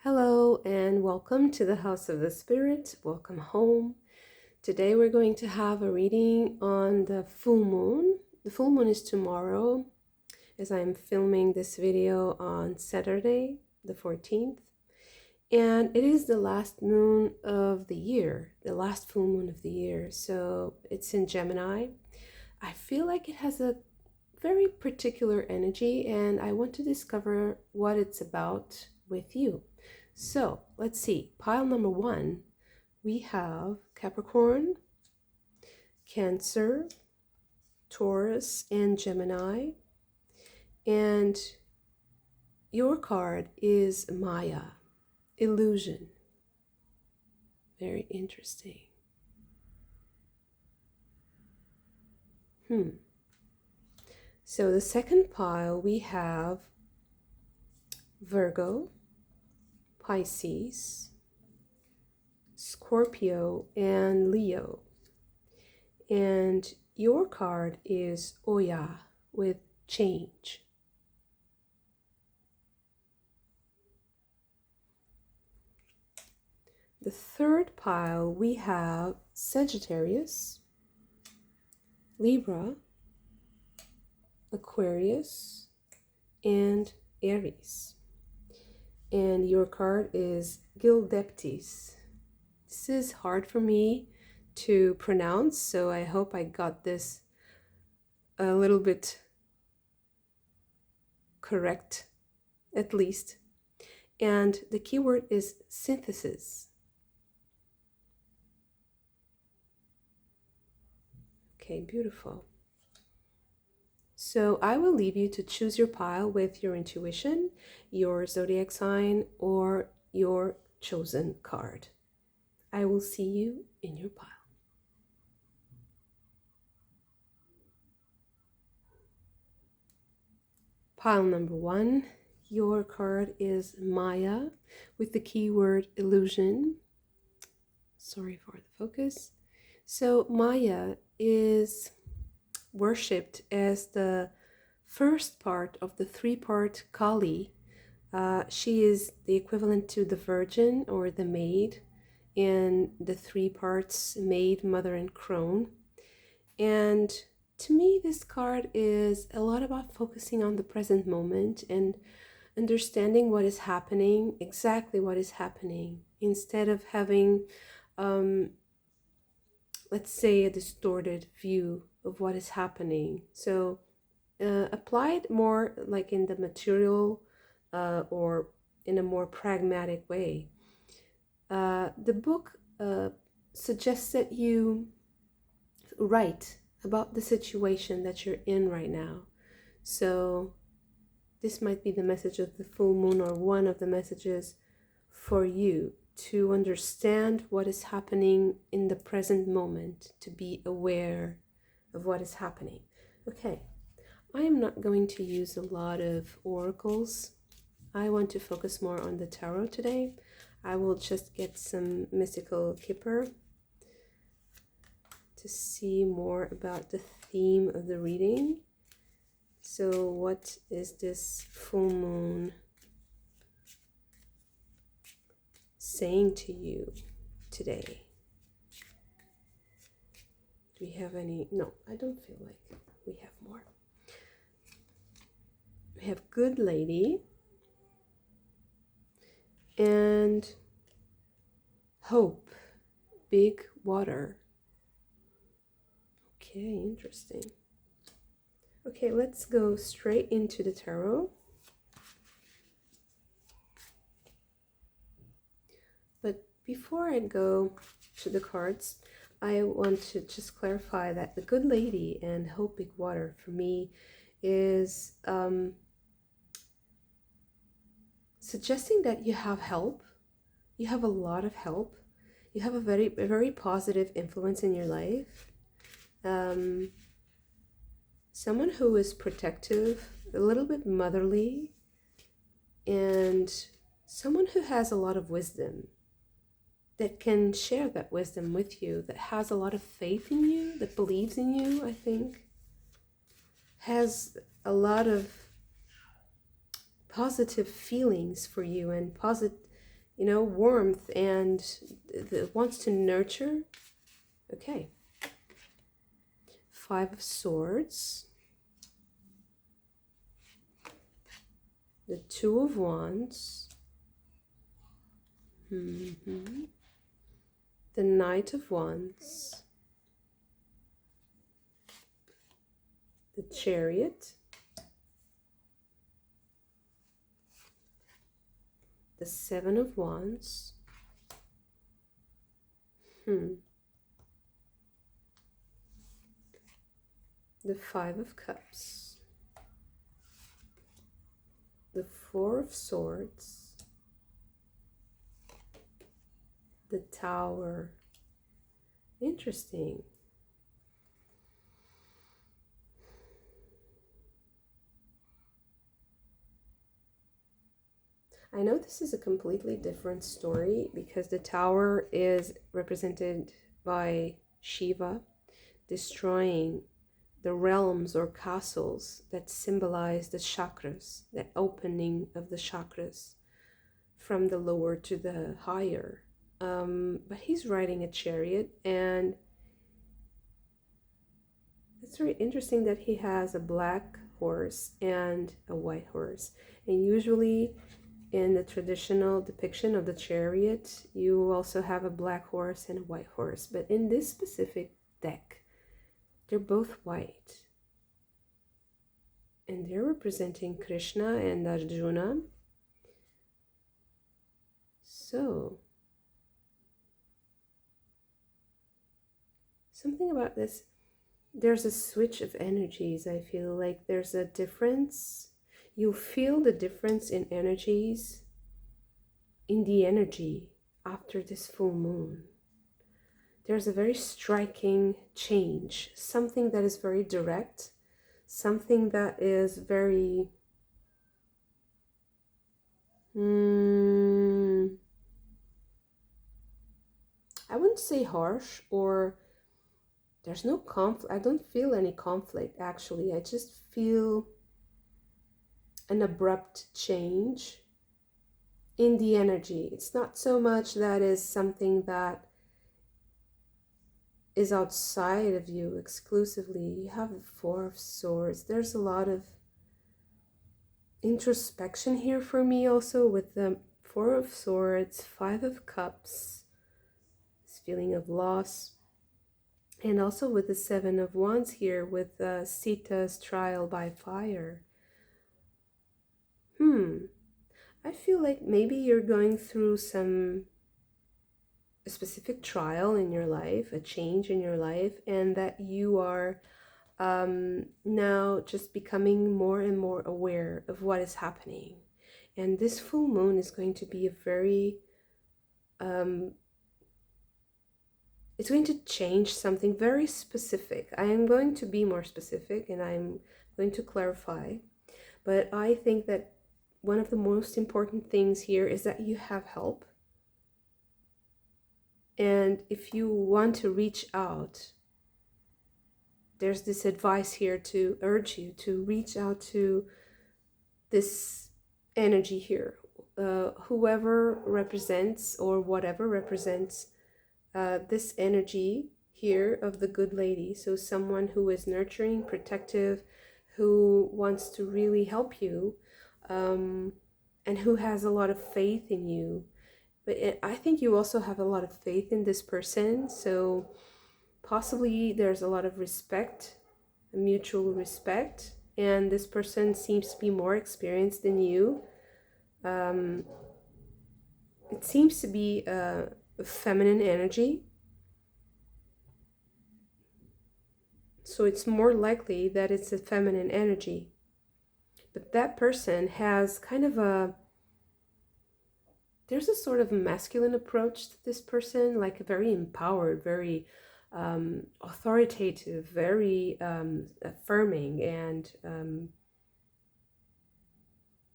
Hello and welcome to the House of the Spirit. Welcome home. Today we're going to have a reading on the full moon. The full moon is tomorrow as I'm filming this video on Saturday, the 14th. And it is the last moon of the year, the last full moon of the year. So it's in Gemini. I feel like it has a very particular energy and I want to discover what it's about with you. So let's see, pile number one, we have Capricorn, Cancer, Taurus, and Gemini. And your card is Maya, illusion. Very interesting. So the second pile we have Virgo, Pisces, Scorpio, and Leo. And your card is Oya with change. The third pile we have Sagittarius, Libra, Aquarius, and Aries. And your card is Gildeptis. This is hard for me to pronounce, so I hope I got this a little bit correct, at least. And the keyword is synthesis. Okay, beautiful. So I will leave you to choose your pile with your intuition, your zodiac sign, or your chosen card. I will see you in your pile. Pile number one, your card is Maya with the keyword illusion. Sorry for the focus. So Maya is worshipped as the first part of the three-part Kali. She is the equivalent to the Virgin or the Maid in the three parts Maid, Mother, and Crone. And to me, this card is a lot about focusing on the present moment and understanding what is happening, exactly what is happening, instead of having let's say a distorted view of what is happening. So applied more like in the material or in a more pragmatic way. The book suggests that you write about the situation that you're in right now. So this might be the message of the full moon, or one of the messages for you, to understand what is happening in the present moment, to be aware of what is happening. Okay, I am not going to use a lot of oracles. I want to focus more on the tarot today. I will just get some mystical Kipper to see more about the theme of the reading. So what is this full moon saying to you today? Do we have any? No, I don't feel like we have more. We have Good Lady and Hope, Big Water. Okay, interesting. Okay, let's go straight into the tarot. But before I go to the cards, I want to just clarify that the Good Lady and Hope, Big Water for me is suggesting that you have help. You have a lot of help. You have a very positive influence in your life. Someone who is protective, a little bit motherly, and someone who has a lot of wisdom, that can share that wisdom with you, that has a lot of faith in you, that believes in you, I think, has a lot of positive feelings for you and you know, warmth and wants to nurture. Okay. 5 of Swords, the 2 of Wands, the Knight of Wands, the Chariot, the 7 of Wands, the 5 of Cups, the 4 of Swords, the Tower. Interesting. I know this is a completely different story because the Tower is represented by Shiva destroying the realms or castles that symbolize the chakras, the opening of the chakras from the lower to the higher. But he's riding a chariot, and it's very interesting that he has a black horse and a white horse. And usually in the traditional depiction of the chariot, you also have a black horse and a white horse. But in this specific deck, they're both white. And they're representing Krishna and Arjuna. So, something about this, there's a switch of energies. I feel like there's a difference. You feel the difference in energies, in the energy after this full moon. There's a very striking change, something that is very direct, something that is very I wouldn't say harsh, or there's no conflict. I don't feel any conflict, actually. I just feel an abrupt change in the energy. It's not so much that is something that is outside of you exclusively. You have the 4 of Swords. There's a lot of introspection here for me also with the 4 of Swords, 5 of Cups, this feeling of loss, and also with the 7 of Wands here with Sita's trial by fire. I feel like maybe you're going through a specific trial in your life, a change in your life, and that you are now just becoming more and more aware of what is happening. And this full moon is going to be a very it's going to change something very specific. I am going to be more specific and I'm going to clarify, but I think that one of the most important things here is that you have help. And if you want to reach out, there's this advice here to urge you to reach out to this energy here, whoever represents or whatever represents this energy here of the good lady. So someone who is nurturing, protective, who wants to really help you, and who has a lot of faith in you. But I think you also have a lot of faith in this person. So possibly there's a lot of respect, a mutual respect, and this person seems to be more experienced than you. It seems to be a feminine energy. So it's more likely that it's a feminine energy. But that person has kind of there's a sort of masculine approach to this person, like a very empowered, very authoritative, very affirming, and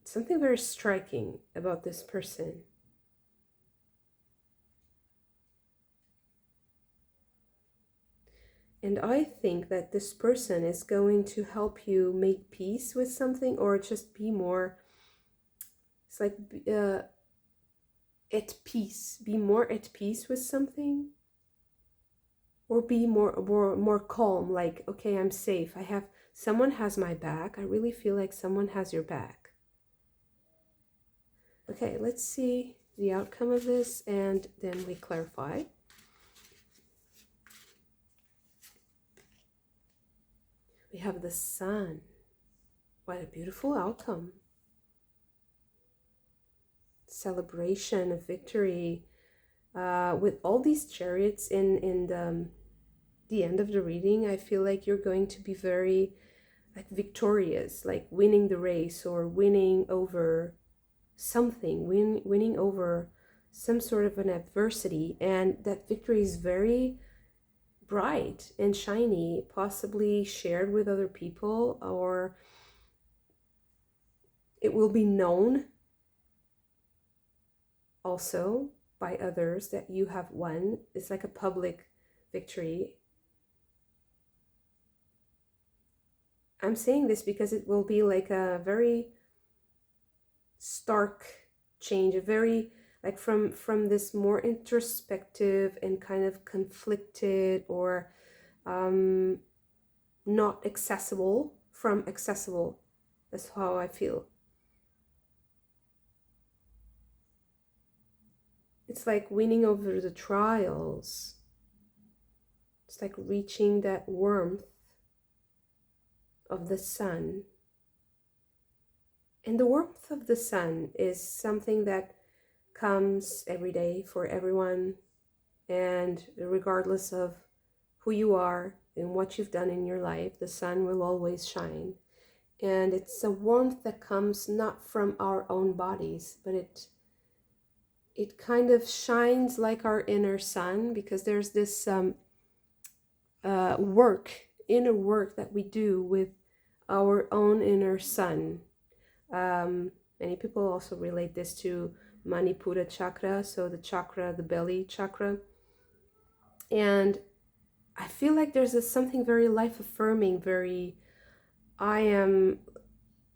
something very striking about this person. And I think that this person is going to help you make peace with something, or just be more, it's like at peace, be more at peace with something, or be more calm, like, okay, I'm safe, someone has my back. I really feel like someone has your back. Okay, let's see the outcome of this, and then we clarify. We have the Sun. What a beautiful outcome. Celebration of victory. With all these chariots in the end of the reading, I feel like you're going to be very like victorious, like winning the race, or winning over something, winning over some sort of an adversity. And that victory is very bright and shiny, possibly shared with other people, or it will be known also by others that you have won. It's like a public victory. I'm saying this because it will be like a very stark change, a very like from this more introspective and kind of conflicted, or not accessible, from accessible. That's how I feel. It's like winning over the trials. It's like reaching that warmth of the sun. And the warmth of the sun is something that comes every day for everyone, and regardless of who you are and what you've done in your life, the sun will always shine. And it's a warmth that comes not from our own bodies, but it kind of shines like our inner sun, because there's this inner work that we do with our own inner sun. Many people also relate this to Manipura chakra, so the chakra, the belly chakra. And I feel like there's something very life-affirming, I am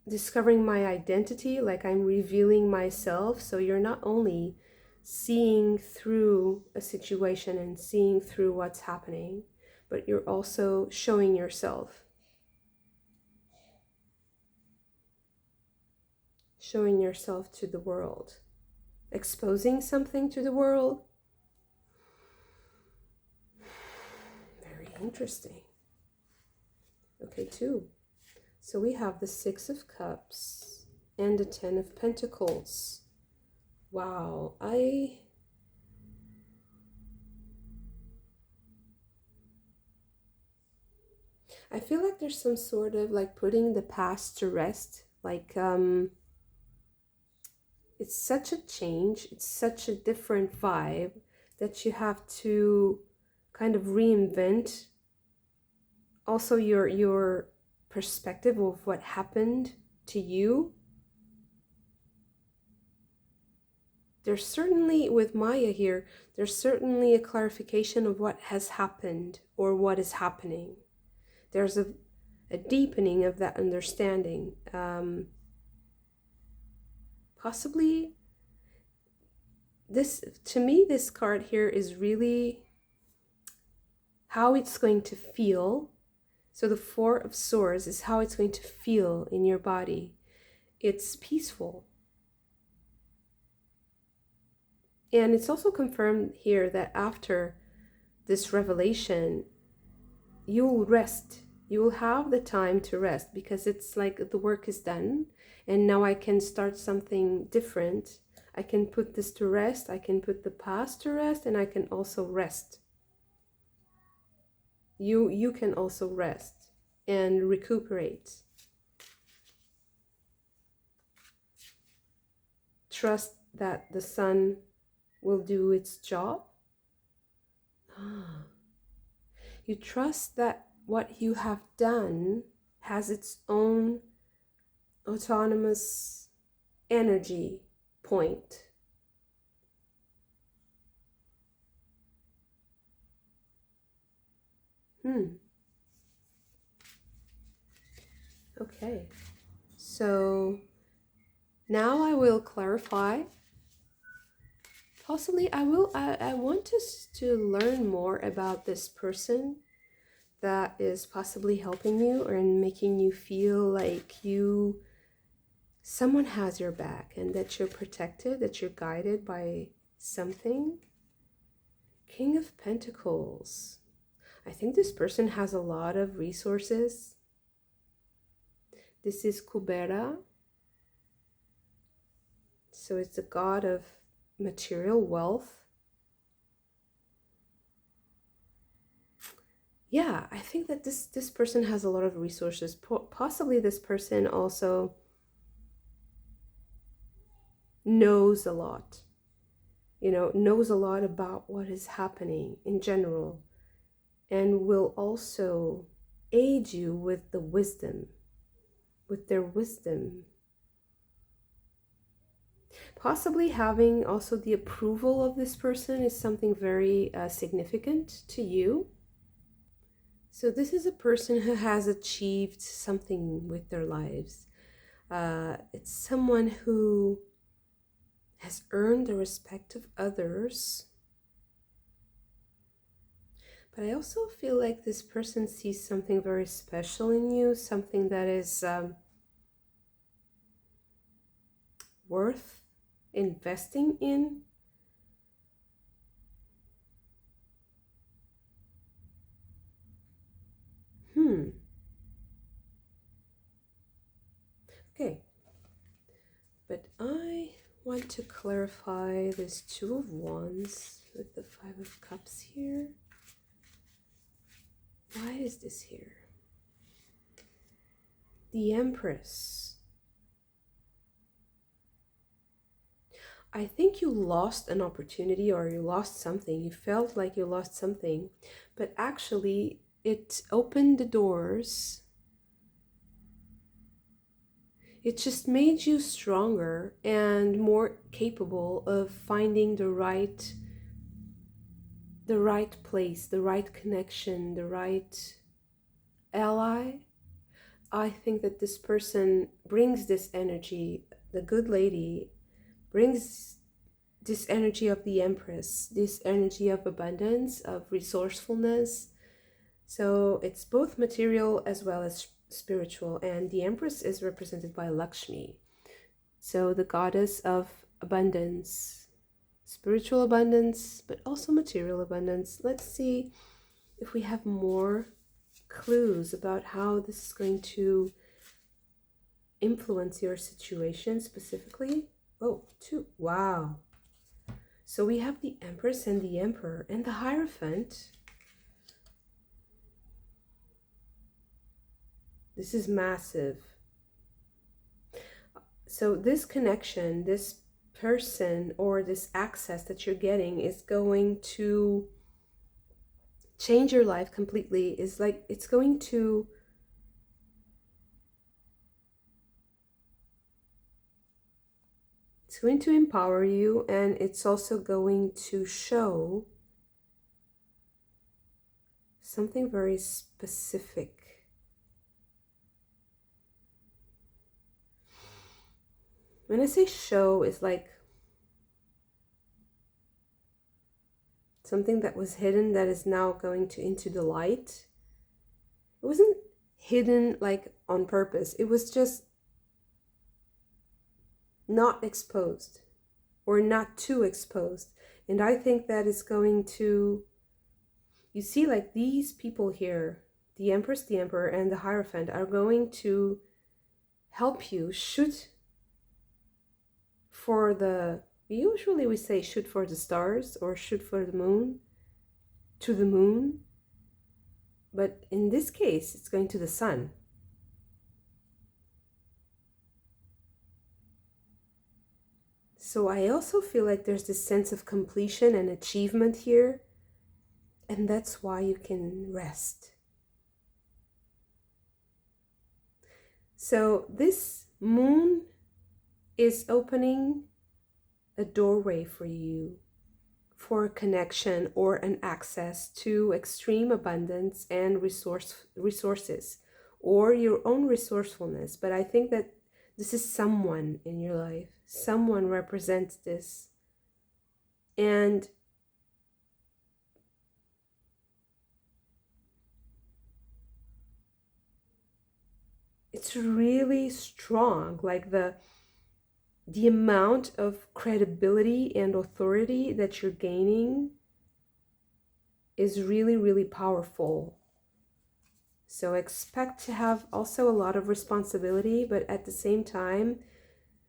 discovering my identity, like I'm revealing myself. So you're not only seeing through a situation and seeing through what's happening, but you're also showing yourself. Showing yourself to the world. Exposing something to the world. Very interesting. Okay, 2. So we have the 6 of Cups and the 10 of Pentacles. Wow, I feel like there's some sort of like putting the past to rest. Like it's such a change, it's such a different vibe that you have to kind of reinvent also your perspective of what happened to you. There's certainly, with Maya here, there's certainly a clarification of what has happened or what is happening. There's a deepening of that understanding. Possibly, to me, this card here is really how it's going to feel. So the 4 of Swords is how it's going to feel in your body. It's peaceful. And it's also confirmed here that after this revelation, you'll rest. You will have the time to rest, because it's like the work is done and now I can start something different. I can put this to rest. I can put the past to rest, and I can also rest. You can also rest and recuperate. Trust that the sun will do its job. You trust that what you have done has its own autonomous energy point. Okay, so now I will clarify Possibly I want us to learn more about this person that is possibly helping you or making you feel like someone has your back and that you're protected, that you're guided by something. King of Pentacles. I think this person has a lot of resources. This is Kubera. So it's the god of material wealth. Yeah, I think that this person has a lot of resources. Possibly this person also knows a lot. Knows a lot about what is happening in general, and will also aid you with the wisdom, with their wisdom. Possibly having also the approval of this person is something very significant to you. So this is a person who has achieved something with their lives. It's someone who has earned the respect of others. But I also feel like this person sees something very special in you, something that is worth investing in. Okay. But I want to clarify this Two of Wands with the Five of Cups here. Why is this here? The Empress. I think you lost an opportunity, or you lost something. You felt like you lost something, but actually it opened the doors. It just made you stronger and more capable of finding the right place, the right connection, the right ally. I think that this person brings this energy. The good lady brings this energy of the Empress, this energy of abundance, of resourcefulness. So it's both material as well as spiritual. And the Empress is represented by Lakshmi. So the goddess of abundance, spiritual abundance, but also material abundance. Let's see if we have more clues about how this is going to influence your situation specifically. Oh, two. Wow. So we have the Empress and the Emperor and the Hierophant. This is massive. So this connection, this person, or this access that you're getting is going to change your life completely. It's like it's going to empower you, and it's also going to show something very specific. When I say show, it's like something that was hidden that is now going to into the light. It wasn't hidden like on purpose. It was just not exposed, or not too exposed. And I think that is going to, you see, like these people here, the Empress, the Emperor, and the Hierophant are going to help you shoot for the, usually we say shoot for the stars or shoot for the moon, to the moon. But in this case, it's going to the sun. So I also feel like there's this sense of completion and achievement here. And that's why you can rest. So this moon is opening a doorway for you for a connection or an access to extreme abundance and resources, or your own resourcefulness. But I think that this is someone in your life. Someone represents this. And it's really strong, like the amount of credibility and authority that you're gaining is really, really powerful. So expect to have also a lot of responsibility, but at the same time,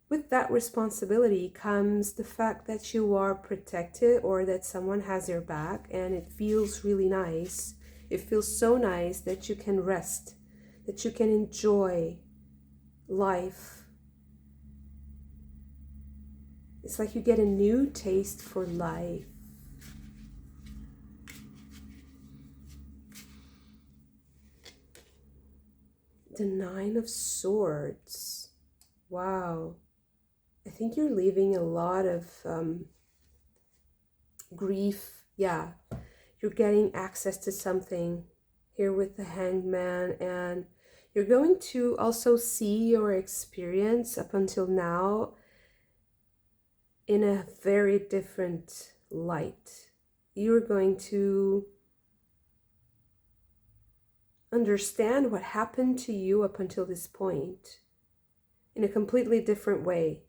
with that responsibility comes the fact that you are protected or that someone has your back, and it feels really nice. It feels so nice that you can rest, that you can enjoy life. It's like you get a new taste for life. The Nine of Swords. Wow. I think you're leaving a lot of grief. Yeah. You're getting access to something here with the Hanged Man, and you're going to also see your experience up until now in a very different light. You're going to understand what happened to you up until this point in a completely different way,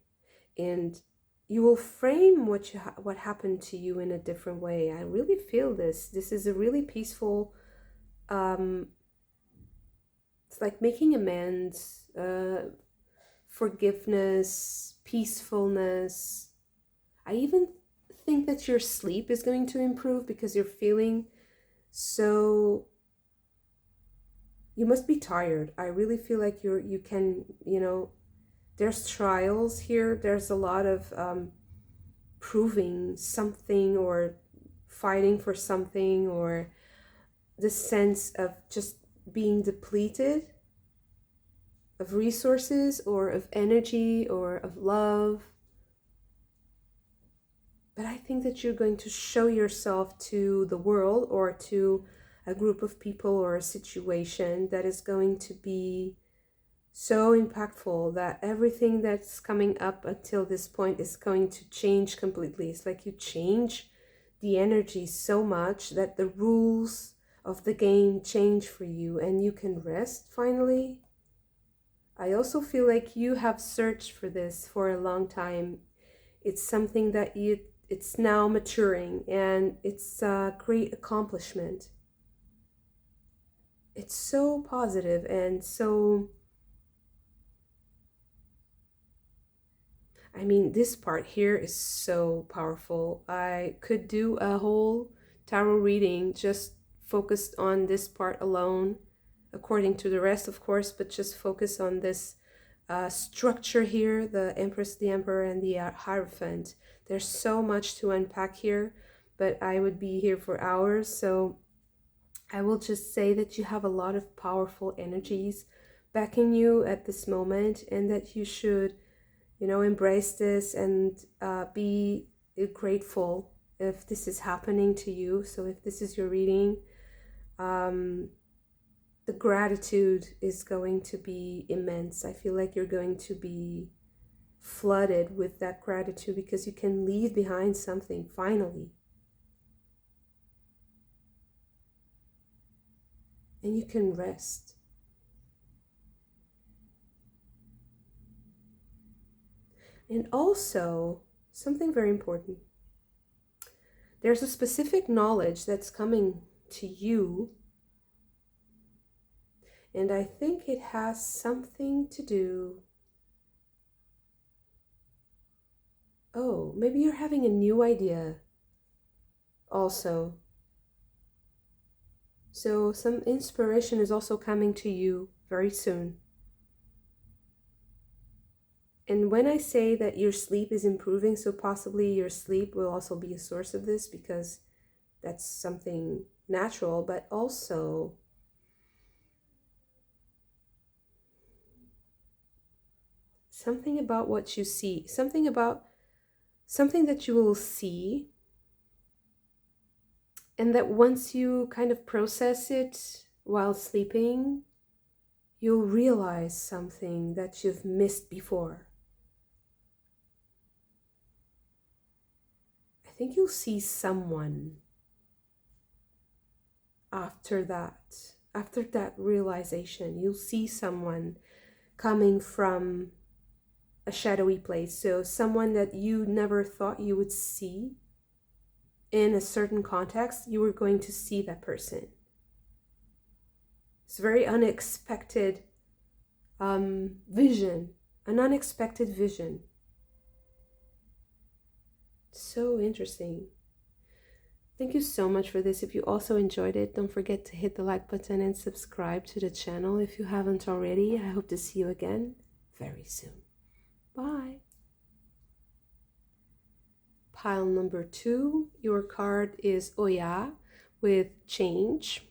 and you will frame what happened to you in a different way. I really feel this. This is a really peaceful. It's like making amends, forgiveness, peacefulness. I even think that your sleep is going to improve because you're feeling so. You must be tired. I really feel like you can, there's trials here. There's a lot of proving something or fighting for something, or the sense of just being depleted of resources or of energy or of love. But I think that you're going to show yourself to the world or to a group of people or a situation that is going to be so impactful that everything that's coming up until this point is going to change completely. It's like you change the energy so much that the rules of the game change for you and you can rest finally. I also feel like you have searched for this for a long time. It's something that it's now maturing, and it's a great accomplishment. It's so positive and so, I mean, this part here is so powerful. I could do a whole tarot reading just focused on this part alone, according to the rest, of course, but just focus on this structure here, the Empress, the Emperor, and the Hierophant. There's so much to unpack here, but I would be here for hours, so I will just say that you have a lot of powerful energies backing you at this moment, and that you should, embrace this and be grateful if this is happening to you. So if this is your reading, the gratitude is going to be immense. I feel like you're going to be flooded with that gratitude because you can leave behind something finally. And you can rest. And also, something very important. There's a specific knowledge that's coming to you, and I think it has something to do. Oh, maybe you're having a new idea also. So some inspiration is also coming to you very soon. And when I say that your sleep is improving, so possibly your sleep will also be a source of this, because that's something natural, but also something about what you see, something that you will see, and that once you kind of process it while sleeping, you'll realize something that you've missed before. I think you'll see someone after that realization. You'll see someone coming from a shadowy place. So someone that you never thought you would see in a certain context, you were going to see that person. It's a very unexpected vision, an unexpected vision. So interesting. Thank you so much for this. If you also enjoyed it, don't forget to hit the like button and subscribe to the channel if you haven't already. I hope to see you again very soon. Bye. Pile number 2, your card is Oya with change.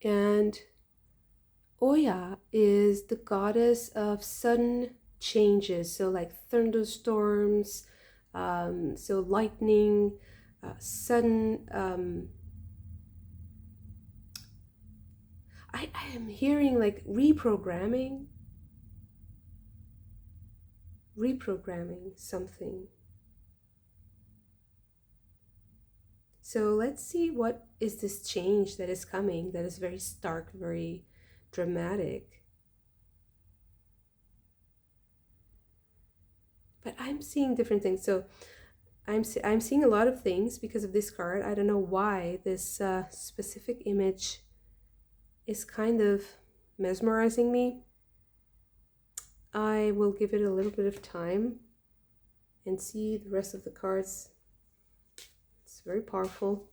And Oya is the goddess of sudden changes. So like thunderstorms, so lightning, sudden, I am hearing like reprogramming something. So let's see, what is this change that is coming, that is very stark, very dramatic. But I'm seeing different things. So I'm seeing a lot of things because of this card. I don't know why this specific image is kind of mesmerizing me. I will give it a little bit of time and see the rest of the cards. It's very powerful.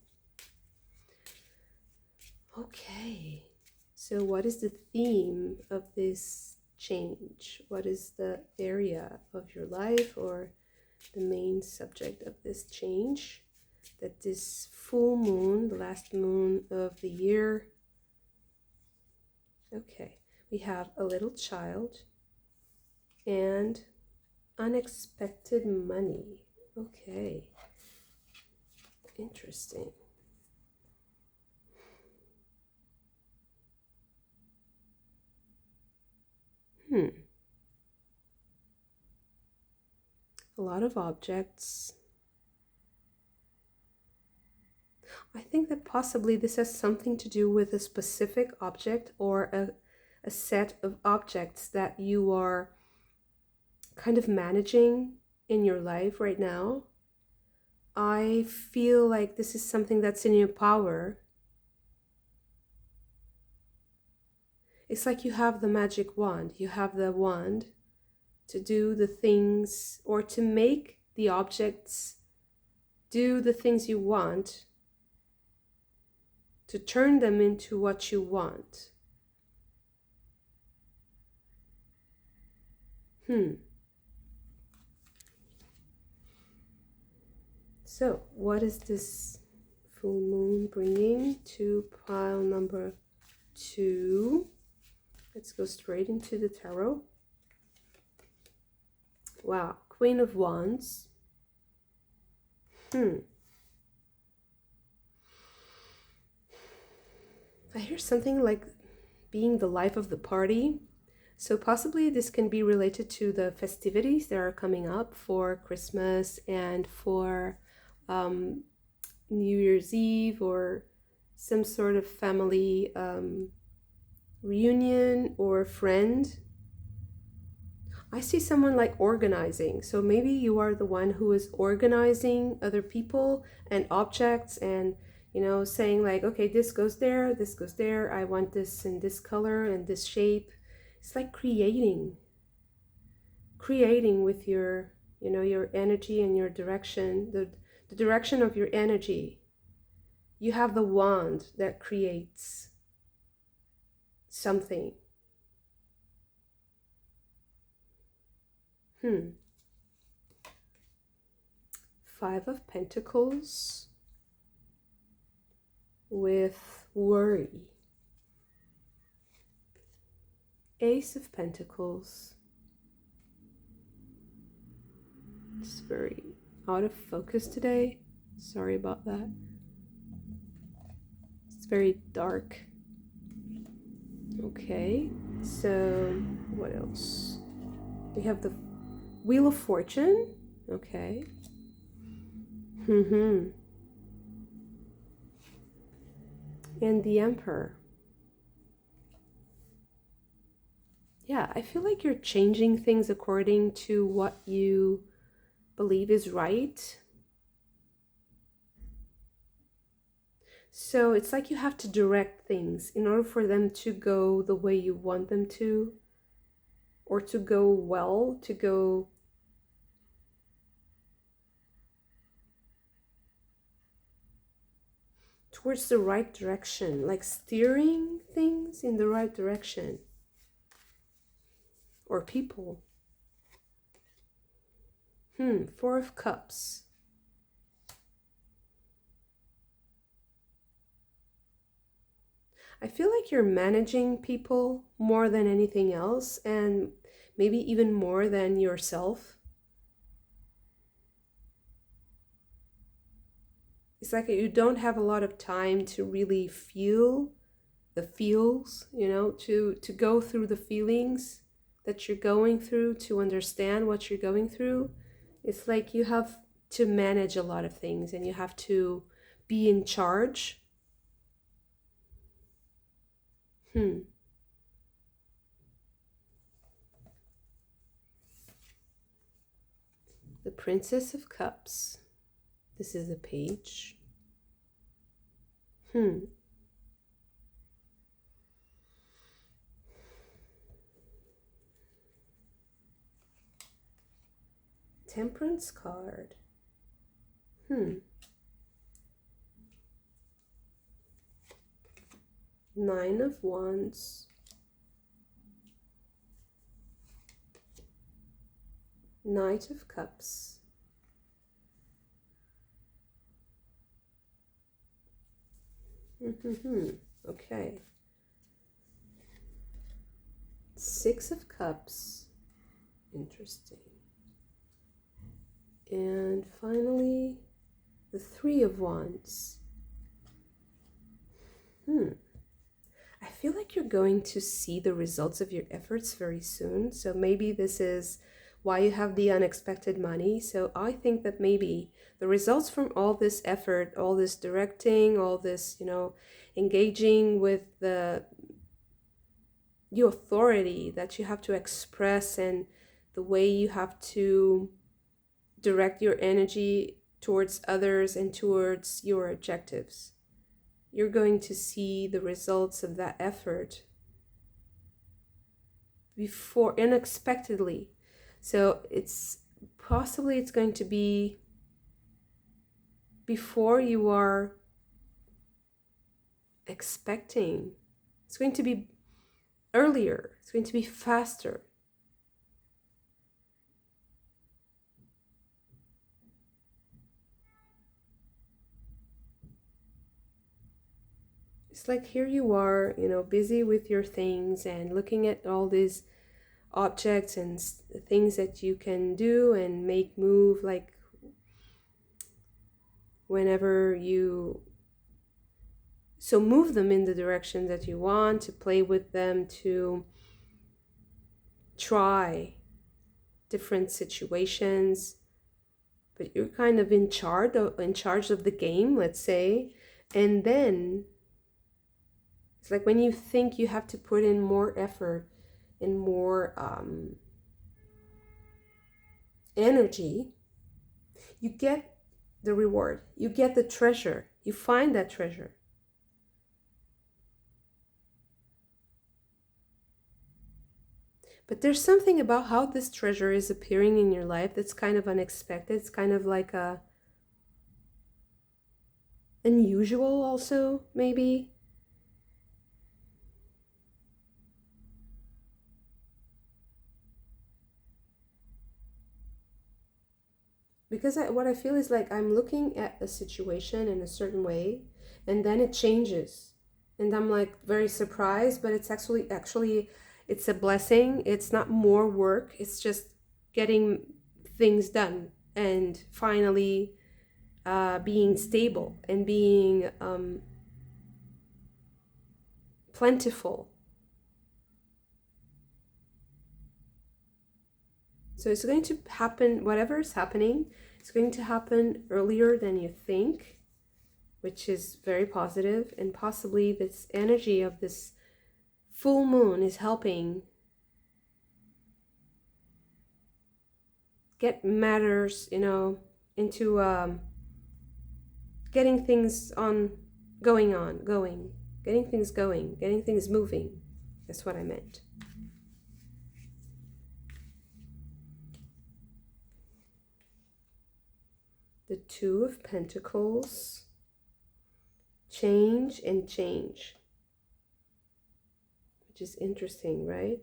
Okay, so what is the theme of this change? What is the area of your life or the main subject of this change that this full moon, the last moon of the year? Okay, we have a little child and unexpected money. Okay, interesting. A lot of objects. I think that possibly this has something to do with a specific object or a set of objects that you are kind of managing in your life right now. I feel like this is something that's in your power. It's like you have the magic wand. You have the wand to do the things or to make the objects do the things you want, to turn them into what you want. So what is this full moon bringing to pile number 2? Let's go straight into the tarot. Wow, Queen of Wands. I hear something like being the life of the party. So possibly this can be related to the festivities that are coming up for Christmas and for New Year's Eve, or some sort of family reunion or friend. I see someone like organizing. So maybe you are the one who is organizing other people and objects and, you know, saying like, okay, this goes there, I want this in this color and this shape. It's like creating with your, you know, your energy and your direction, the direction of your energy. You have the wand that creates something. 5 of Pentacles with worry. Ace of Pentacles. It's very out of focus today. Sorry about that. It's very dark. Okay, so what else? We have the Wheel of Fortune. Okay. Mm-hmm. And the Emperor. Yeah, I feel like you're changing things according to what you believe is right. So it's like you have to direct things in order for them to go the way you want them to, or to go well, to go towards the right direction, like steering things in the right direction, or people. Four of Cups. I feel like you're managing people more than anything else, and maybe even more than yourself. It's like you don't have a lot of time to really feel the feels, to go through the feelings that you're going through, to understand what you're going through. It's like you have to manage a lot of things and you have to be in charge. The Princess of Cups. This is a page. Temperance card. Nine of Wands. Knight of Cups. Okay. Six of Cups. Interesting. And finally, the Three of Wands. I feel like you're going to see the results of your efforts very soon. So maybe this is why you have the unexpected money. So I think that maybe the results from all this effort, all this directing, all this, engaging with the authority that you have to express and the way you have to direct your energy towards others and towards your objectives. You're going to see the results of that effort before, unexpectedly. So it's going to be before you are expecting. It's going to be earlier. It's going to be faster. It's like here you are, busy with your things and looking at all these objects and things that you can do and make move, like whenever you move them in the direction that you want, to play with them, to try different situations, but you're kind of in charge of the game, let's say. And then it's like when you think you have to put in more effort and more energy, you get the reward, you get the treasure, you find that treasure. But there's something about how this treasure is appearing in your life that's kind of unexpected. It's kind of like unusual also, maybe. Because what I feel is like I'm looking at a situation in a certain way, and then it changes. And I'm like very surprised, but it's actually it's a blessing. It's not more work. It's just getting things done and finally being stable and being plentiful. So it's going to happen, whatever is happening, It's going to happen earlier than you think, which is very positive, and possibly this energy of this full moon is helping get matters, into getting things getting things going, getting things moving. That's what I meant. The Two of Pentacles, change and change, which is interesting, right?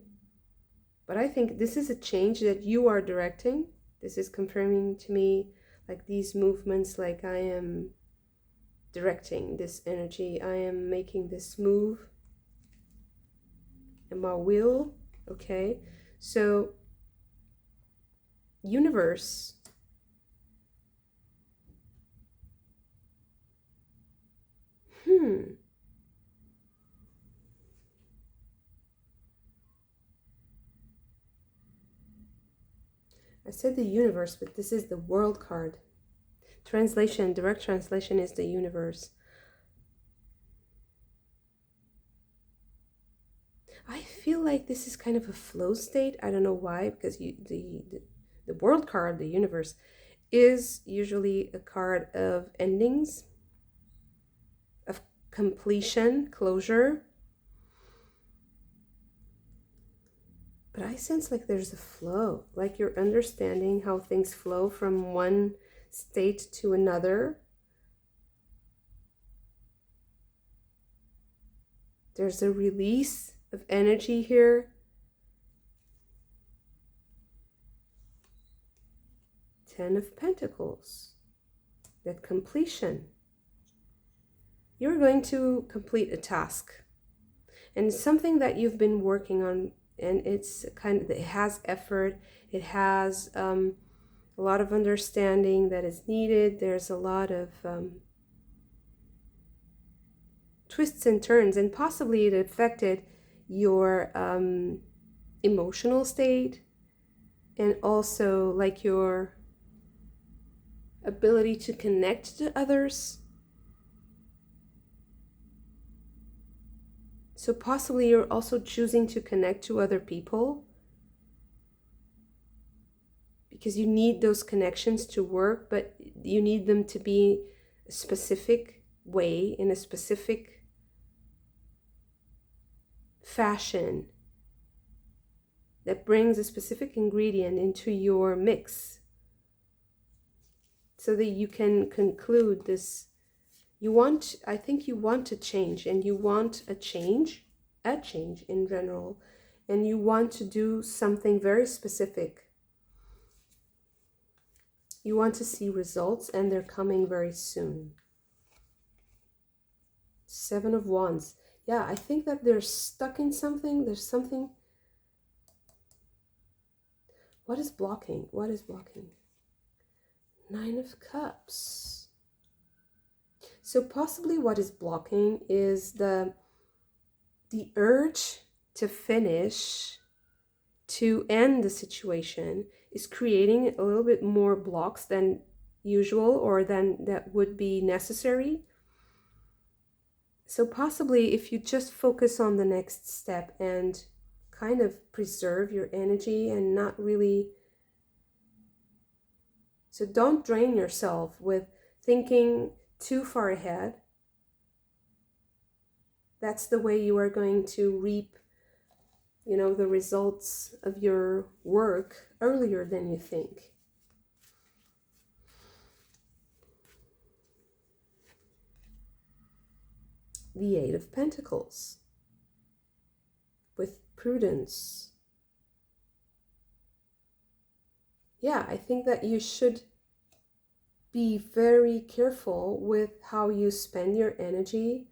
But I think this is a change that you are directing. This is confirming to me, like these movements, like I am directing this energy. I am making this move in my will. Okay, so universe, I said the universe, but this is the World card. Translation, direct translation is the universe. I feel like this is kind of a flow state. I don't know why, because the World card, the universe, is usually a card of endings, of completion, closure. But I sense like there's a flow, like you're understanding how things flow from one state to another. There's a release of energy here. 10 of Pentacles, that completion. You're going to complete a task, and it's something that you've been working on, and it's it has effort, it has a lot of understanding that is needed. There's a lot of twists and turns, and possibly it affected your emotional state, and also like your ability to connect to others. So possibly you're also choosing to connect to other people because you need those connections to work, but you need them to be a specific way, in a specific fashion that brings a specific ingredient into your mix so that you can conclude this. I think you want to change, and you want a change in general, and you want to do something very specific. You want to see results, and they're coming very soon. 7 of Wands. Yeah, I think that they're stuck in something. There's something. What is blocking? What is blocking? 9 of Cups. So possibly what is blocking is the urge to finish, to end the situation, is creating a little bit more blocks than usual, or than that would be necessary. So possibly if you just focus on the next step and kind of preserve your energy and not really... So don't drain yourself with thinking too far ahead. That's the way you are going to reap, the results of your work earlier than you think. The 8 of Pentacles, with prudence. Yeah, I think that you should be very careful with how you spend your energy.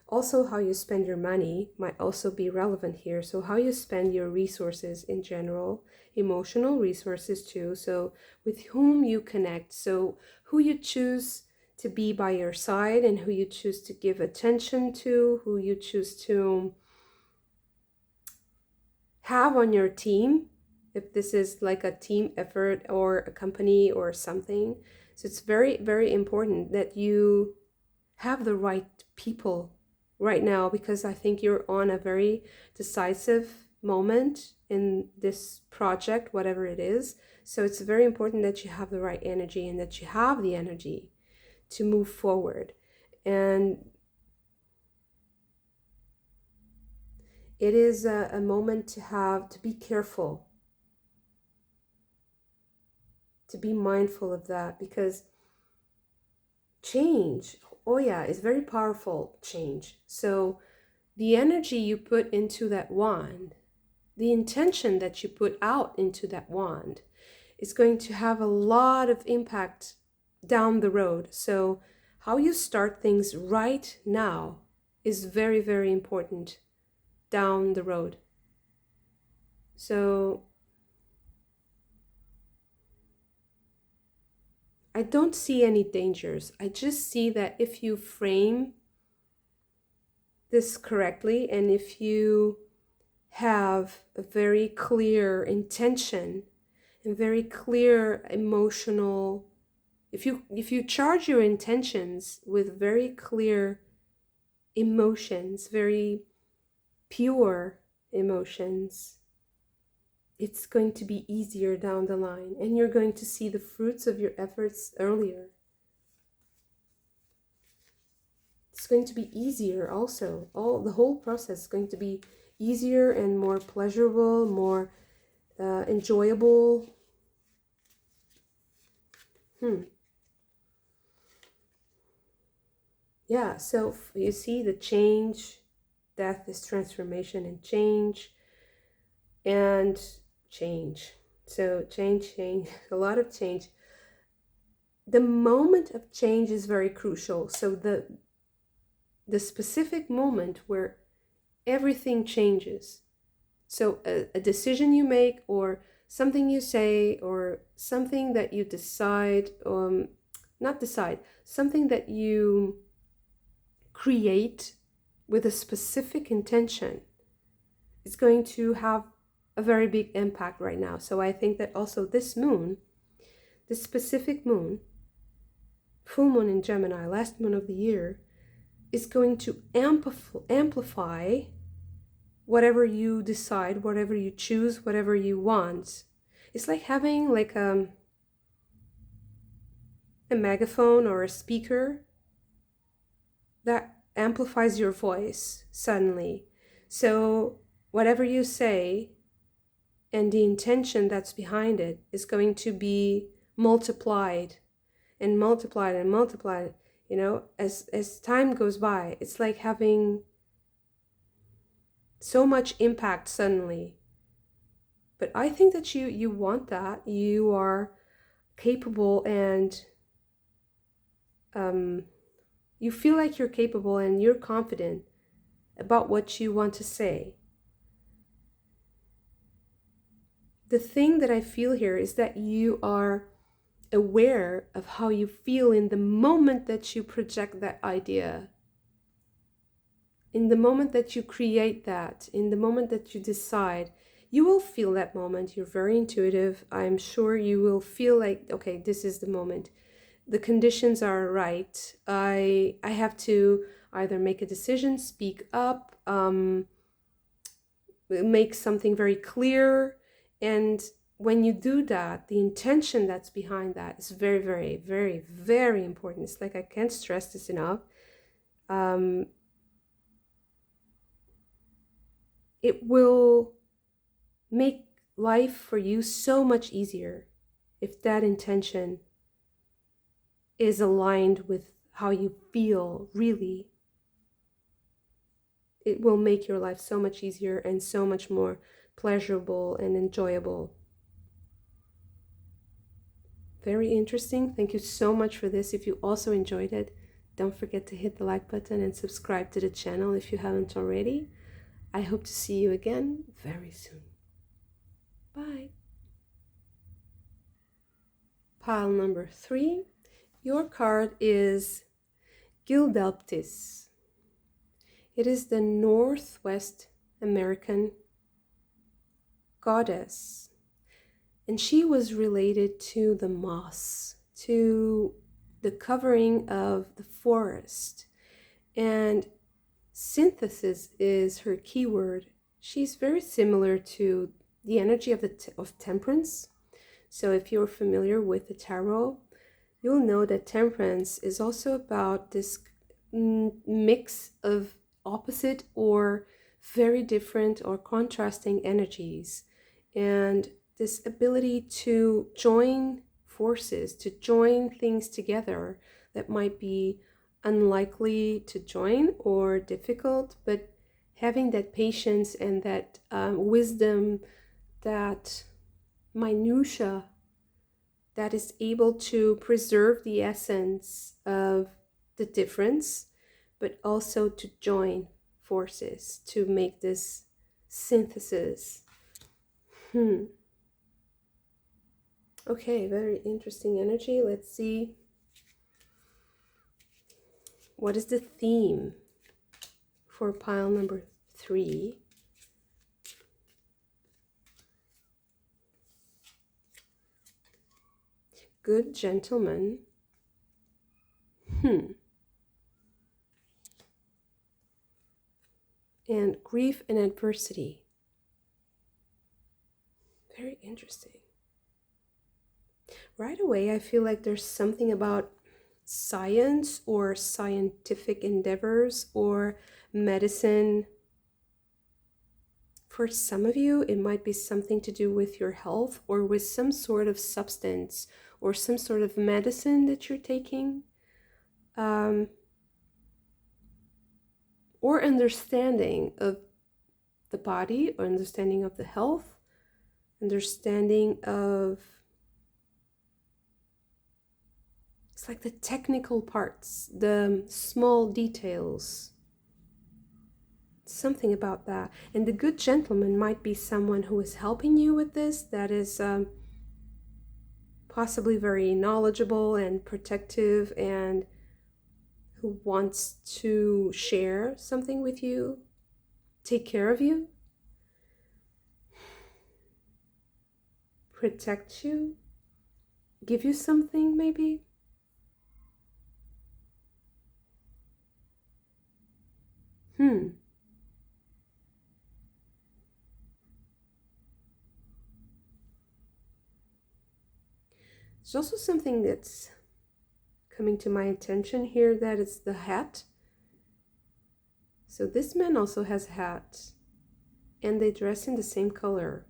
Also, how you spend your money might also be relevant here. So how you spend your resources in general, emotional resources too. So with whom you connect. So who you choose to be by your side, and who you choose to give attention to, who you choose to have on your team if this is like a team effort or a company or something. So it's very, very important that you have the right people right now, because I think you're on a very decisive moment in this project, whatever it is. So it's very important that you have the right energy and that you have the energy to move forward. And it is a moment to be careful, to be mindful of that, because change, oh yeah, is very powerful, change. So the energy you put into that wand, the intention that you put out into that wand is going to have a lot of impact down the road. So how you start things right now is very, very important down the road. So I don't see any dangers. I just see that if you frame this correctly, and if you have a very clear intention and very clear emotional, if you charge your intentions with very clear emotions, very pure emotions, it's going to be easier down the line, and you're going to see the fruits of your efforts earlier. It's going to be easier also. The whole process is going to be easier and more pleasurable, more enjoyable. Yeah, so you see the change, death is transformation and change, and change. So change, a lot of change. The moment of change is very crucial. So the specific moment where everything changes. So a decision you make, or something you say, or something that you decide, not decide, something that you create with a specific intention is going to have a very big impact right now. So I think that also this moon, this specific moon, full moon in Gemini, last moon of the year, is going to amplify whatever you decide, whatever you choose, whatever you want. It's like having like a megaphone or a speaker that amplifies your voice suddenly. So whatever you say and the intention that's behind it is going to be multiplied and multiplied and multiplied, you know, as time goes by. It's like having so much impact suddenly. But I think that you want that. You are capable, and you feel like you're capable and you're confident about what you want to say. The thing that I feel here is that you are aware of how you feel in the moment that you project that idea, in the moment that you create that, in the moment that you decide. You will feel that moment. You're very intuitive. I'm sure you will feel like, okay, this is the moment. The conditions are right. I have to either make a decision, speak up, make something very clear. And when you do that, the intention that's behind that is very, very, very, very important. It's like, I can't stress this enough. It will make life for you so much easier if that intention is aligned with how you feel really. It will make your life so much easier and so much more pleasurable and enjoyable. Very interesting. Thank you so much for this. If you also enjoyed it, don't forget to hit the like button and subscribe to the channel if you haven't already. I hope to see you again very soon. Bye. Pile number 3. Your card is Gildelptis. It is the Northwest American goddess. And she was related to the moss, to the covering of the forest. And synthesis is her keyword. She's very similar to the energy of of temperance. So if you're familiar with the tarot, you'll know that temperance is also about this mix of opposite or very different or contrasting energies, and this ability to join forces, to join things together that might be unlikely to join or difficult, but having that patience and that wisdom, that minutia that is able to preserve the essence of the difference, but also to join forces to make this synthesis. Okay, very interesting energy. Let's see. What is the theme for pile number 3? Good gentleman. And grief and adversity. Very interesting. Right away, I feel like there's something about science or scientific endeavors or medicine. For some of you, it might be something to do with your health or with some sort of substance or some sort of medicine that you're taking. Or understanding of the body, or understanding of the health, understanding of, it's like the technical parts, the small details, something about that. And the good gentleman might be someone who is helping you with this, that is possibly very knowledgeable and protective and who wants to share something with you, take care of you, protect you, give you something maybe. There's also something that's coming to my attention here, that it's the hat. So this man also has a hat, and they dress in the same color.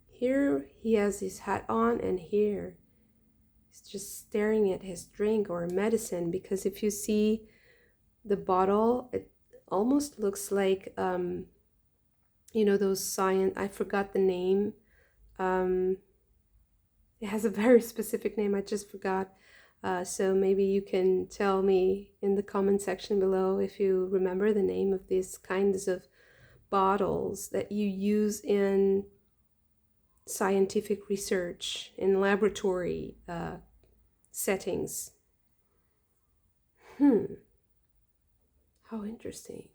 Here he has his hat on, and here he's just staring at his drink or medicine, because if you see the bottle, it almost looks like, you know, those science, I forgot the name. It has a very specific name, I just forgot. So maybe you can tell me in the comment section below if you remember the name of these kinds of bottles that you use in scientific research, in laboratory settings. How interesting.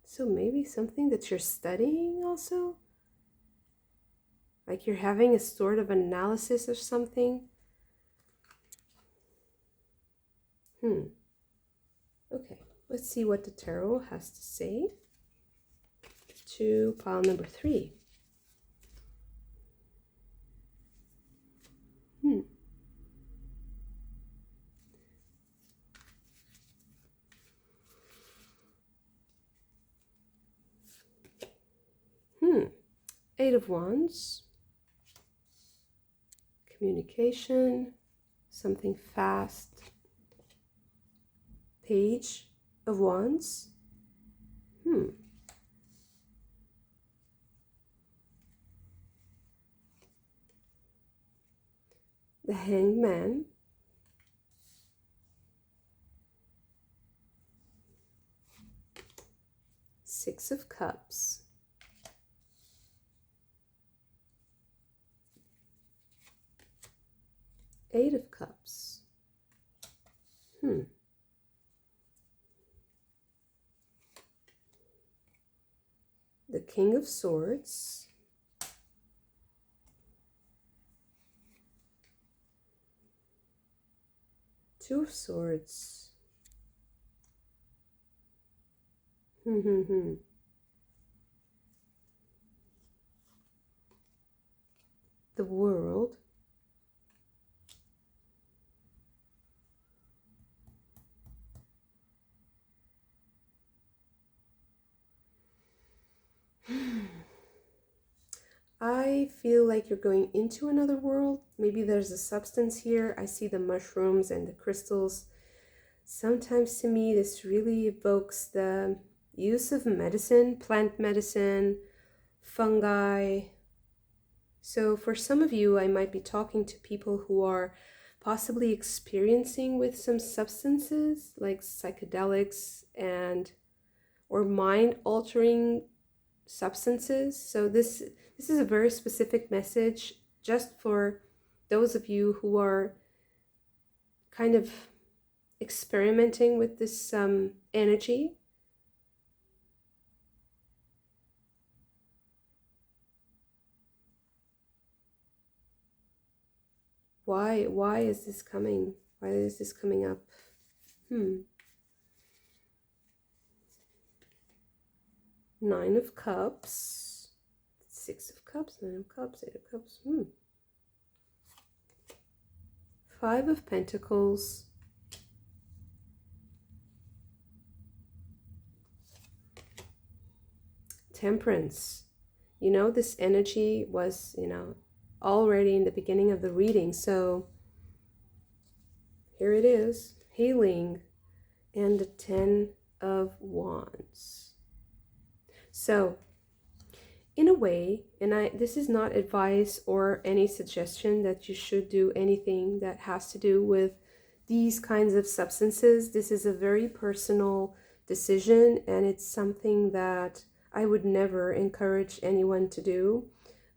So maybe something that you're studying also? Like you're having a sort of analysis of something? Okay, let's see what the tarot has to say to pile number 3. Eight of Wands. Communication, something fast. Page of Wands. The Hanged Man. Six of Cups. Eight of Cups. The King of Swords. Two of Swords. The World. I feel like you're going into another world. Maybe there's a substance here. I see the mushrooms and the crystals. Sometimes to me, this really evokes the use of medicine, plant medicine, fungi. So for some of you, I might be talking to people who are possibly experiencing with some substances like psychedelics and or mind altering substances. So this is a very specific message just for those of you who are kind of experimenting with this energy. Why is this coming? Why is this coming up? Nine of Cups, Six of Cups, Nine of Cups, Eight of Cups. Five of Pentacles. Temperance. You know, this energy was, already in the beginning of the reading. So here it is, healing, and the Ten of Wands. So in a way, and this is not advice or any suggestion that you should do anything that has to do with these kinds of substances. This is a very personal decision, and it's something that I would never encourage anyone to do.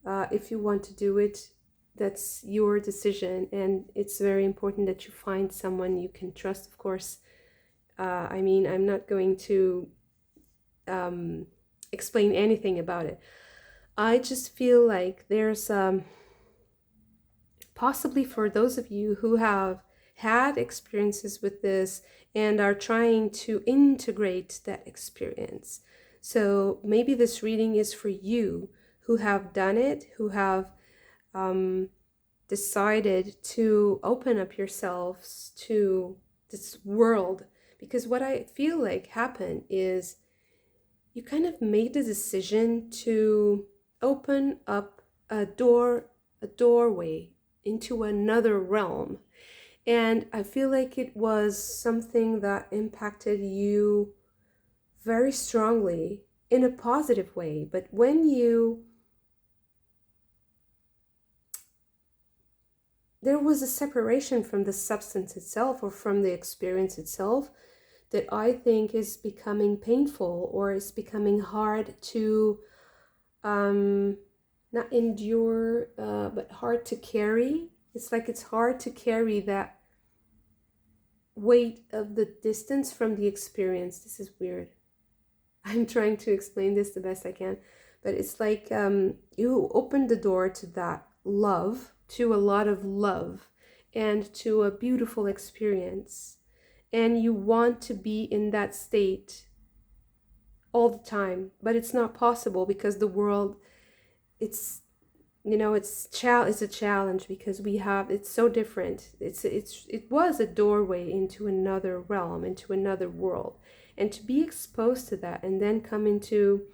If you want to do it, that's your decision, and it's very important that you find someone you can trust, of course. I mean, I'm not going to explain anything about it. I just feel like there's possibly for those of you who have had experiences with this and are trying to integrate that experience. So maybe this reading is for you who have done it, who have decided to open up yourselves to this world. Because what I feel like happened is you kind of made the decision to open up a doorway into another realm. And I feel like it was something that impacted you very strongly in a positive way. But when there was a separation from the substance itself or from the experience itself that I think is becoming painful or is becoming hard to not endure, but hard to carry. It's like it's hard to carry that weight of the distance from the experience. This is weird. I'm trying to explain this the best I can, but it's like you opened the door to that love, to a lot of love, and to a beautiful experience, and you want to be in that state all the time, but it's not possible because the world, it's a challenge because it's so different. It was a doorway into another realm, into another world, and to be exposed to that and then come into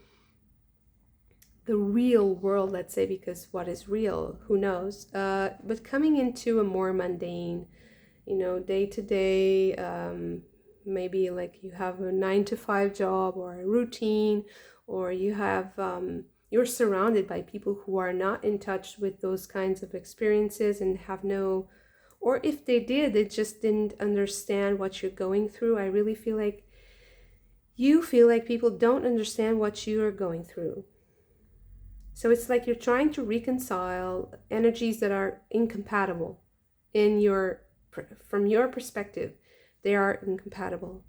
the real world, let's say, because what is real, who knows, but coming into a more mundane, day to day, maybe like you have a 9 to 5 job or a routine, or you have you're surrounded by people who are not in touch with those kinds of experiences and have no, or if they did, they just didn't understand what you're going through. I really feel like you feel like people don't understand what you are going through. So it's like you're trying to reconcile energies that are incompatible from your perspective. They are incompatible.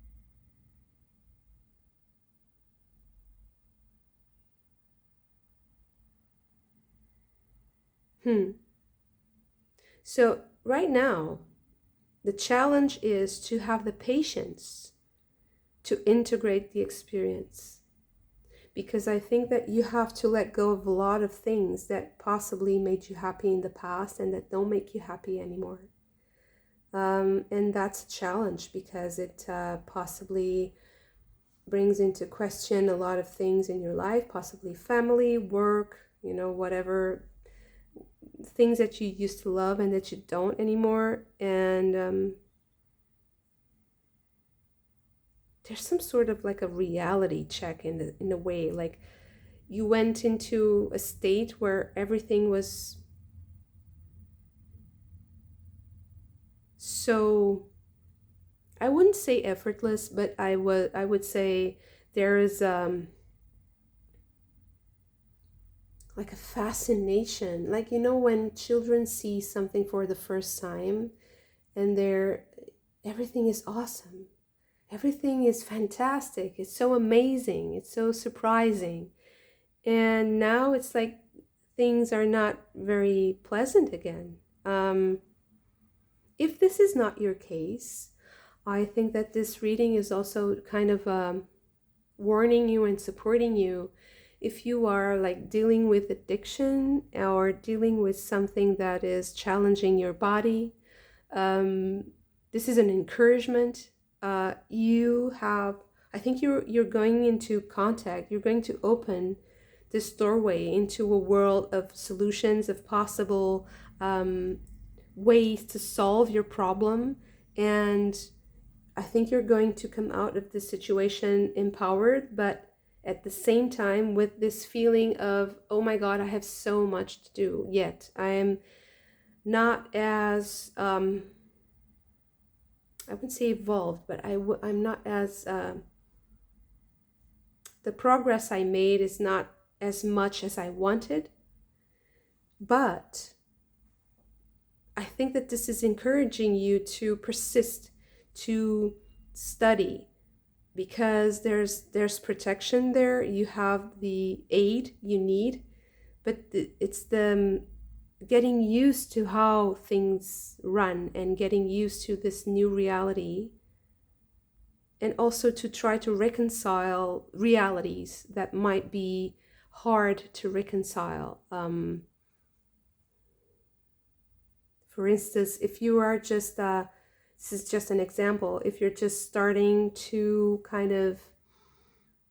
So right now, the challenge is to have the patience to integrate the experience. Because I think that you have to let go of a lot of things that possibly made you happy in the past and that don't make you happy anymore. And that's a challenge because it possibly brings into question a lot of things in your life, possibly family, work, whatever things that you used to love and that you don't anymore. And there's some sort of like a reality check in a way, like you went into a state where everything was so, I wouldn't say effortless, but I would say there is like a fascination, like when children see something for the first time and everything is awesome, everything is fantastic, it's so amazing, it's so surprising. And now it's like things are not very pleasant again. If this is not your case, I think that this reading is also kind of warning you and supporting you if you are like dealing with addiction or dealing with something that is challenging your body. This is an encouragement. I think you're going into contact, you're going to open this doorway into a world of solutions, of possible ways to solve your problem. And I think you're going to come out of this situation empowered, but at the same time with this feeling of, oh my God, I have so much to do yet. I am not as, I wouldn't say evolved, but I'm not as, the progress I made is not as much as I wanted. But I think that this is encouraging you to persist, to study, because there's protection there. You have the aid you need, but it's the getting used to how things run and getting used to this new reality, and also to try to reconcile realities that might be hard to reconcile. For instance, if you are just, this is just an example, if you're just starting to kind of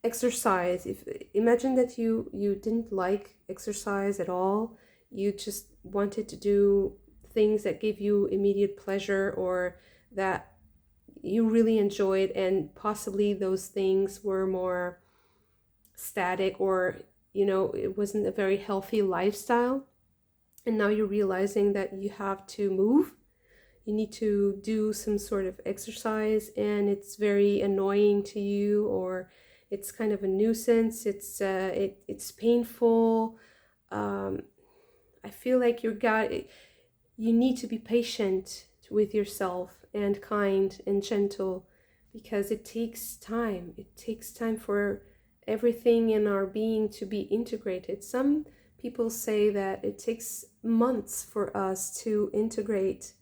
exercise, imagine that you didn't like exercise at all, you just wanted to do things that give you immediate pleasure or that you really enjoyed, and possibly those things were more static, or it wasn't a very healthy lifestyle. And now you're realizing that you have to move, you need to do some sort of exercise, and it's very annoying to you, or it's kind of a nuisance, it's painful. I feel like you need to be patient with yourself and kind and gentle, because it takes time. It takes time for everything in our being to be integrated. Some people say that it takes months for us to integrate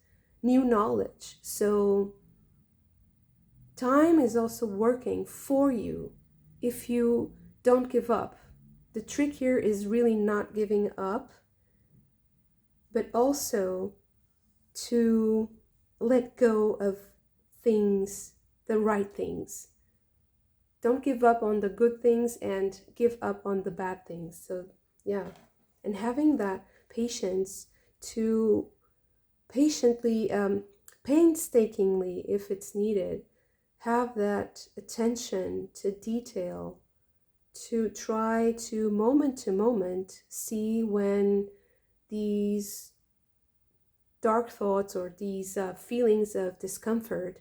new knowledge. So time is also working for you if you don't give up. The trick here is really not giving up, but also to let go of things, the right things. Don't give up on the good things and give up on the bad things. So yeah, and having that patience to patiently, painstakingly, if it's needed, have that attention to detail, to try to moment see when these dark thoughts or these feelings of discomfort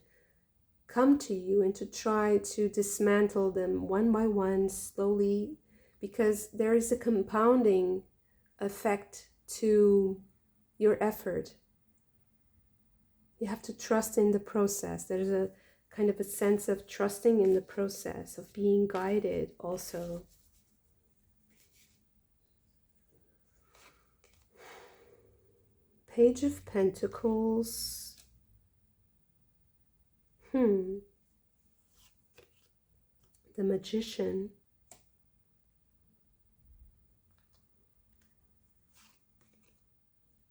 come to you, and to try to dismantle them one by one, slowly, because there is a compounding effect to your effort. You have to trust in the process. There's a kind of a sense of trusting in the process, of being guided also. Page of Pentacles. The Magician.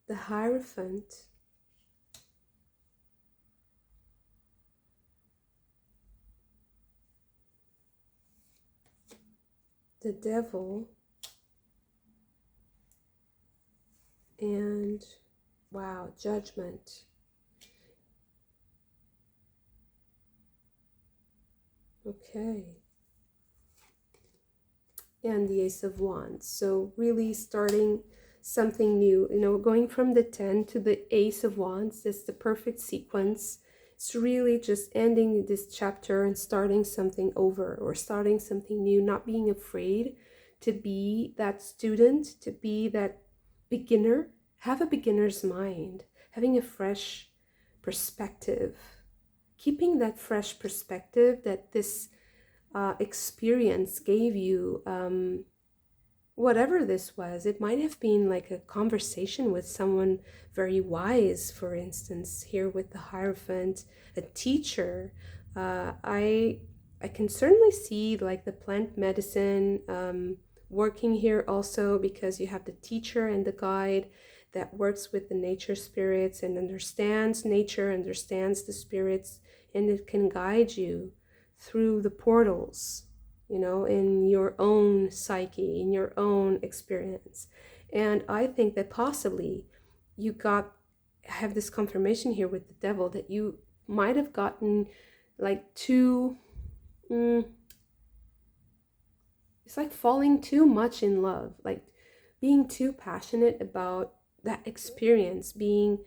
The Hierophant. The Devil. And wow, Judgment. Okay. And the Ace of Wands. So really starting something new, you know, going from the 10 to the Ace of Wands is the perfect sequence. It's really just ending this chapter and starting something over, or starting something new, not being afraid to be that student, to be that beginner. Have a beginner's mind, having a fresh perspective, keeping that fresh perspective that this experience gave you. Whatever this was, it might have been like a conversation with someone very wise, for instance, here with the Hierophant, a teacher. I can certainly see like the plant medicine working here also, because you have the teacher and the guide that works with the nature spirits and understands nature, understands the spirits, and it can guide you through the portals, you know, in your own psyche, in your own experience. And I think that possibly you have this confirmation here with the Devil that you might have gotten like too, it's like falling too much in love, like being too passionate about that experience, being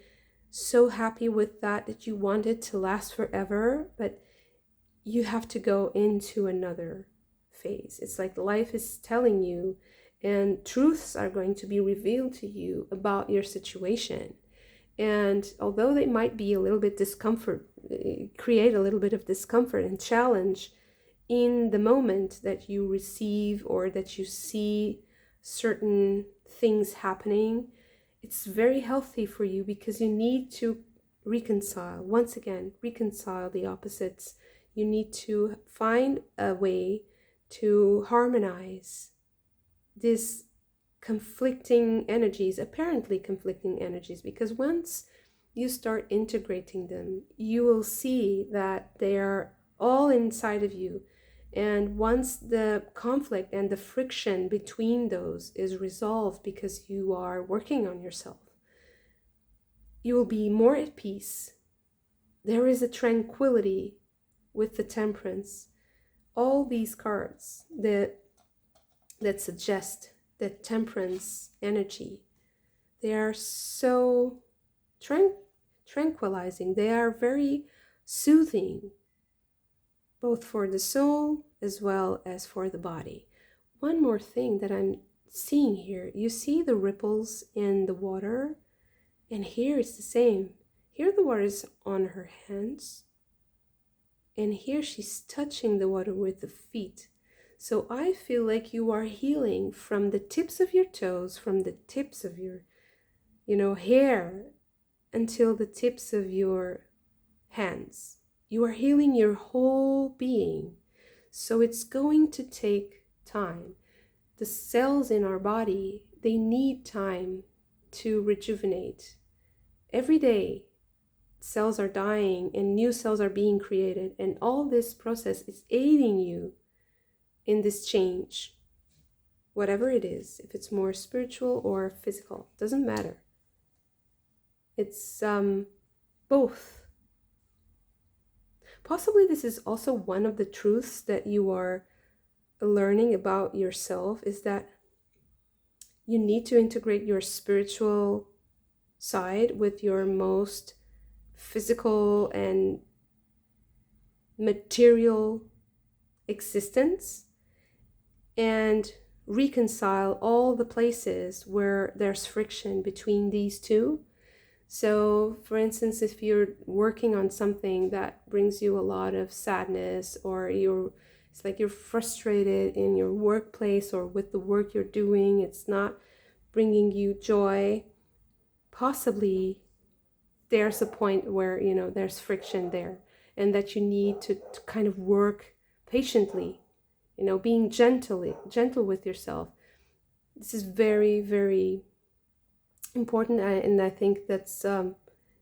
so happy with that you want it to last forever, but you have to go into another phase. It's like life is telling you, and truths are going to be revealed to you about your situation. And although they might be a little bit create a little bit of discomfort and challenge in the moment that you receive or that you see certain things happening, it's very healthy for you, because you need to once again, reconcile the opposites. You need to find a way to harmonize these apparently conflicting energies, because once you start integrating them, you will see that they are all inside of you. And once the conflict and the friction between those is resolved, because you are working on yourself, you will be more at peace. There is a tranquility with the Temperance. All these cards that suggest that Temperance energy, they are so tranquilizing. They are very soothing, both for the soul as well as for the body. One more thing that I'm seeing here, you see the ripples in the water, and here it's the same. Here the water is on her hands, and here she's touching the water with the feet. So I feel like you are healing from the tips of your toes, from the tips of your, hair, until the tips of your hands. You are healing your whole being. So it's going to take time. The cells in our body, they need time to rejuvenate. Every day, cells are dying and new cells are being created, and all this process is aiding you in this change, whatever it is. If it's more spiritual or physical, doesn't matter. It's both. Possibly this is also one of the truths that you are learning about yourself, is that you need to integrate your spiritual side with your most physical and material existence, and reconcile all the places where there's friction between these two. So for instance, if you're working on something that brings you a lot of sadness, or it's like you're frustrated in your workplace or with the work you're doing, it's not bringing you joy, possibly there's a point where, you know, there's friction there, and that you need to kind of work patiently, you know, being gentle with yourself. This is very, very important. And I think that's,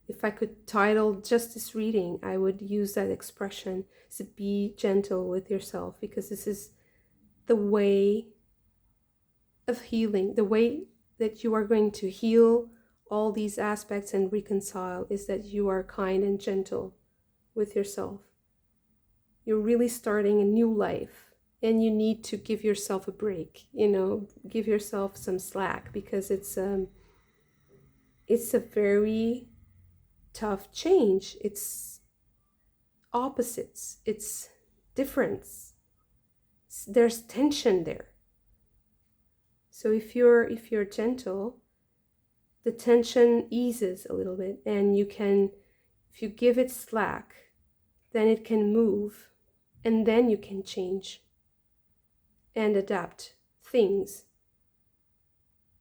if I could title just this reading, I would use that expression, to be gentle with yourself, because this is the way of healing. The way that you are going to heal all these aspects and reconcile is that you are kind and gentle with yourself. You're really starting a new life, and you need to give yourself a break, you know, give yourself some slack, because it's a very tough change. It's opposites, it's difference, there's tension there. So if you're gentle, the tension eases a little bit, and you can, if you give it slack, then it can move, and then you can change and adapt things,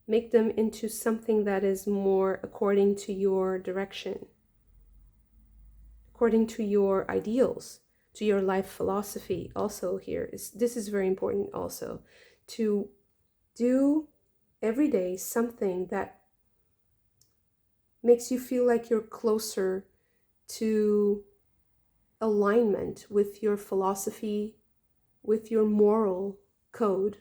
make them into something that is more according to your direction, according to your ideals, to your life philosophy. Also here is, this is very important also, to do every day something that makes you feel like you're closer to alignment with your philosophy, with your moral code.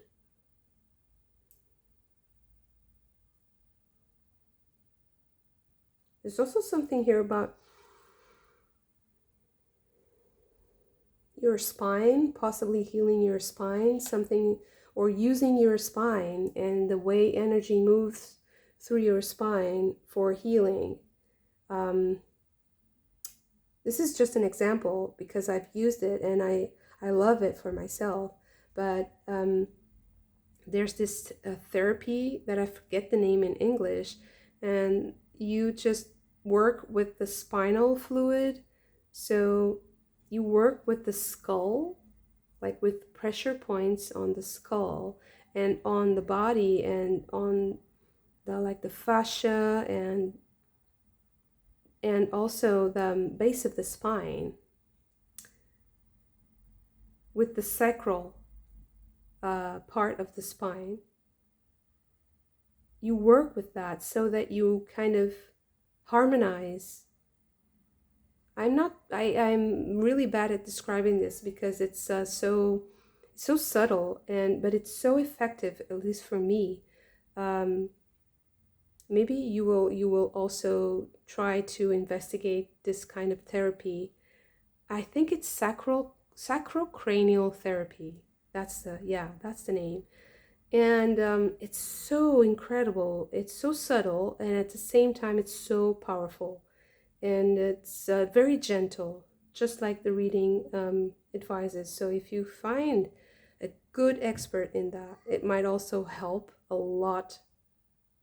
There's also something here about your spine, possibly healing your spine, something, or using your spine and the way energy moves through your spine for healing. This is just an example because I've used it and I love it for myself. But there's this therapy that I forget the name in English, and you just work with the spinal fluid. So you work with the skull, like with pressure points on the skull and on the body and on the, like the fascia, and also the base of the spine with the sacral part of the spine. You work with that so that you kind of harmonize. I'm really bad at describing this because it's so subtle, but it's so effective, at least for me. Maybe you will also try to investigate this kind of therapy. I think it's sacrocranial therapy. That's the name. And it's so incredible. It's so subtle, and at the same time, it's so powerful. And it's very gentle, just like the reading advises. So if you find a good expert in that, it might also help a lot.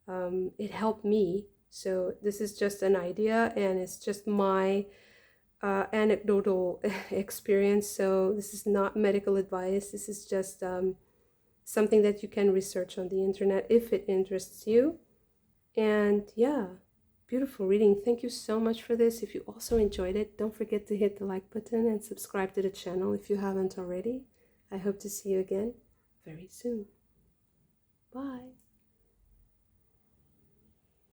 It helped me. So this is just an idea, and it's just my anecdotal experience. So this is not medical advice. This is just something that you can research on the internet if it interests you. And yeah, beautiful reading. Thank you so much for this. If you also enjoyed it, don't forget to hit the like button and subscribe to the channel if you haven't already. I hope to see you again very soon. Bye.